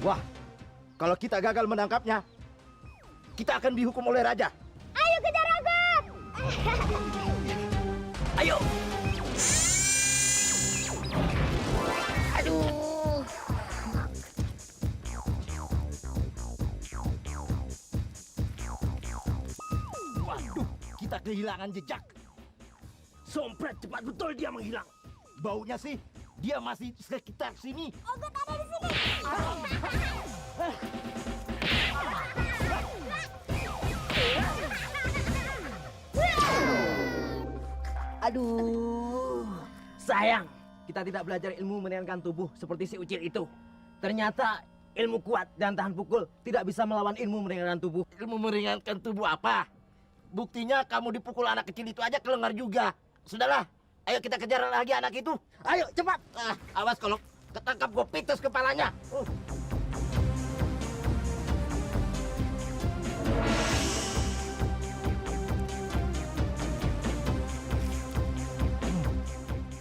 Wah, kalau kita gagal menangkapnya, kita akan dihukum oleh raja. Ayo kejar Agat! Ayo! Aduh. Waduh, kita kehilangan jejak. Sompret cepat betul dia menghilang. Baunya sih, dia masih sekitar sini. Agat ada di sini. Aduh, sayang kita tidak belajar ilmu meringankan tubuh seperti si Ucil itu. Ternyata ilmu kuat dan tahan pukul tidak bisa melawan ilmu meringankan tubuh. Ilmu meringankan tubuh apa? Buktinya kamu dipukul anak kecil itu aja kelengar juga. Sudahlah, ayo kita kejar lagi anak itu. Ayo cepat. Awas kalau ketangkap gue pites kepalanya.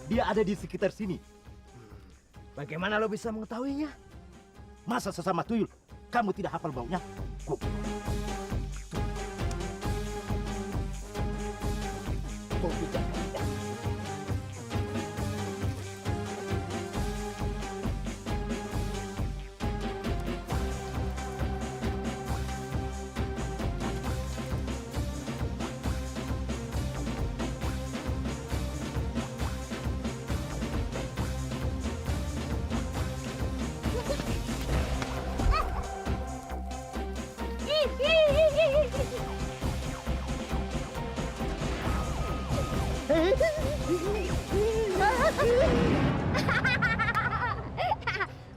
Dia ada di sekitar sini. Bagaimana lo bisa mengetahuinya? Masa sesama tuyul, kamu tidak hafal baunya? Kok? Kok tidak?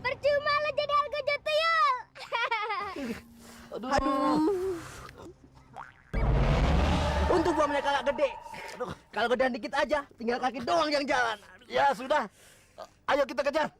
Percuma lo jadi Algojo tuyul. Aduh. Untung gua mereka gak gede. Aduh, kalau gedean dikit aja, tinggal kaki doang yang jalan. Ya sudah, ayo kita kejar.